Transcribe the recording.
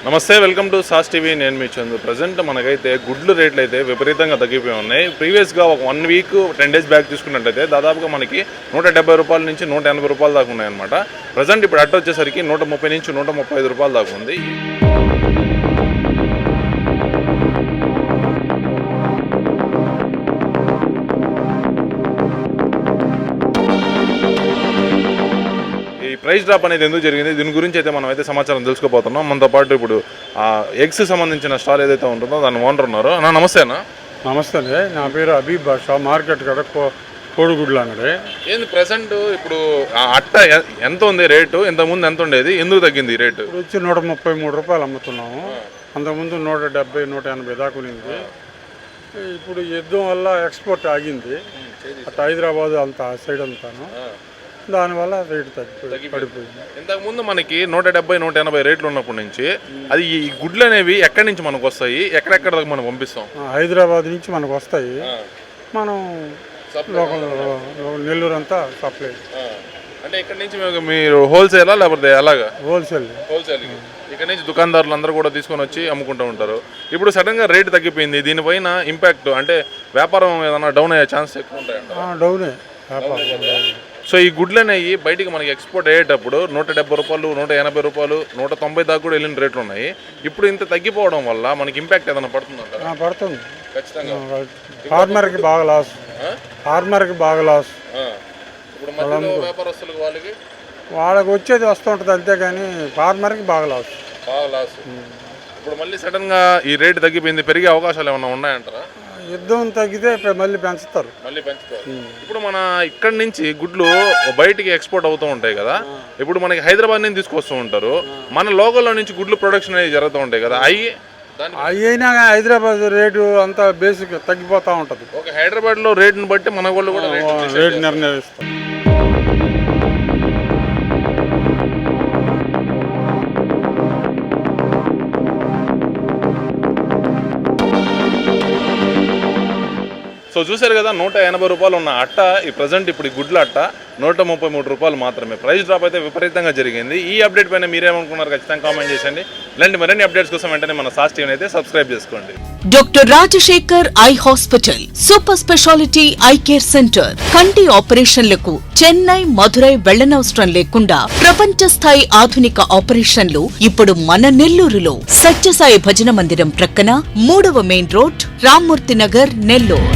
నమస్తే, welcome to sauce TV. నేను మీ Chandu. Present మనకైతే గుడ్లు రేట్లు అయితే విపరీతంగా తగ్గిపోయి ఉన్నాయి. ప్రీవియస్గా ఒక 1 వీక్ 10 డేస్ బ్యాక్ చూసుకున్నట్టయితే దాదాపుగా మనకి 170 రూపాయల నుంచి 180 రూపాయల దాకా ఉన్నాయన్నమాట. ప్రజెంట్ ఇప్పుడు అట్ట వచ్చేసరికి 130 నుంచి 135 రూపాయల దాకా ఉంది. ప్రైస్ డ్రాప్ అనేది ఎందుకు జరిగింది, దీని గురించి అయితే మనం అయితే సమాచారం తెలుసుకోబోతున్నాం. మనతో పాటు ఇప్పుడు ఎగ్స్ సంబంధించిన స్టాల్ ఏదైతే ఉంటుందో దాని ఓనర్ ఉన్నారు. అన్న నమస్తే. అన్న నమస్తే అండి, నా పేరు అబీబ్ బాషా. మార్కెట్ కదా కోడిగుడ్లు అంగడి. ఏంది ప్రెసెంట్ ఇప్పుడు అట్ట ఎంత ఉంది రేటు, ఇంతకుముందు ఎంత ఉండేది, ఎందుకు తగ్గింది రేటు? ఇప్పుడు వచ్చి 133 రూపాయలు అమ్ముతున్నాము. అంతకుముందు 170, 180 దాకా ఉంది. ఇప్పుడు యుద్ధం వల్ల ఎక్స్పోర్ట్ ఆగింది అటు హైదరాబాద్ అంతా సైడ్ అంతాను, దానివల్ల రేటు పడిపోయింది. ఇంతకుముందు మనకి 170, 180 రేట్లు ఉన్నప్పటి నుంచి అది ఈ గుడ్లు అనేవి ఎక్కడి నుంచి మనకు వస్తాయి, ఎక్కడెక్కడ మనం పంపిస్తాం? హైదరాబాద్ నుంచి మనకు వస్తాయి. మనం లోకల్ నెల్లూరు అంతా సప్లై. అంటే ఇక్కడ నుంచి మీరు హోల్సేలా లేకపోతే ఎలాగా? హోల్సేల్. ఇక్కడ నుంచి దుకాణదారులు అందరూ కూడా తీసుకొని వచ్చి అమ్ముకుంటూ ఉంటారు. ఇప్పుడు సడన్గా రేటు తగ్గిపోయింది, దీనిపైన ఇంపాక్ట్ అంటే వ్యాపారం ఏదైనా డౌన్ అయ్యే ఛాన్స్ ఎక్కువ ఉంటాయంట? డౌనే వ్యాపారం. సో ఈ గుడ్లు అనేవి బయటికి మనకి ఎక్స్పోర్ట్ అయ్యేటప్పుడు 170 రూపాయలు, 180 రూపాయలు, 190 దాకా కూడా వెళ్ళిన రేట్లు ఉన్నాయి. ఇప్పుడు ఇంత తగ్గిపోవడం వల్ల మనకి ఇంపాక్ట్ ఏదైనా పడుతుందంట? పడుతుంది ఖచ్చితంగా. ఫార్మర్కి బాగా లాస్. ఇప్పుడు మధ్యలో వ్యాపారస్తులకు వాళ్ళకి వచ్చేది వస్తూ ఉంటుంది అంతేగాని ఫార్మర్కి బాగా లాస్. ఇప్పుడు మళ్ళీ సడన్గా ఈ రేటు తగ్గిపోయింది, పెరిగే అవకాశాలు ఏమైనా ఉన్నాయంటారా? యుద్ధం తగ్గితే మళ్ళీ పెంచుతారు. ఇప్పుడు మన ఇక్కడ నుంచి గుడ్లు బయటికి ఎక్స్పోర్ట్ అవుతూ ఉంటాయి కదా, ఇప్పుడు మనకి హైదరాబాద్ నుంచి తీసుకొస్తూ ఉంటారు. మన లోకల్లో నుంచి గుడ్లు ప్రొడక్షన్ అనేది జరుగుతూ ఉంటాయి కదా, అయినా హైదరాబాద్ రేటు అంతా బేసిక్ తగ్గిపోతూ ఉంటుంది. ఒక హైదరాబాద్ లో రేటుని బట్టి మన వాళ్ళు కూడా రేటు నిర్ణయిస్తారు. సో చూసారు కదా, 180 రూపాయలు ఉన్న అట్ట ఈ ప్రజెంట్ ఇప్పుడు ఈ గుడ్ల అట్ట 133 రూపాయలు మాత్రమే. ప్రైస్ డ్రాప్ అయితే విపరీతంగా జరిగింది. ఈ అప్డేట్ పైన మీరేమనుకున్నారు ఖచ్చితంగా కామెంట్ చేయండి. ఇలాంటి మరిన్ని అప్డేట్స్ కోసం వెంటనే మన సాస్ టీవీని అయితే సబ్స్క్రైబ్ చేసుకోండి. Doctor Rajasekhar eye hospital super speciality eye care centre. కంటి ఆపరేషన్లకు చెన్నై, మధురై వెళ్లనవసరం లేకుండా ప్రపంచ స్థాయి ఆధునిక ఆపరేషన్లు ఇప్పుడు మన నెల్లూరులో. సత్యసాయి భజన మందిరం ప్రక్కన 3వ మెయిన్ రోడ్, రామ్మూర్తి నగర్, నెల్లూరు.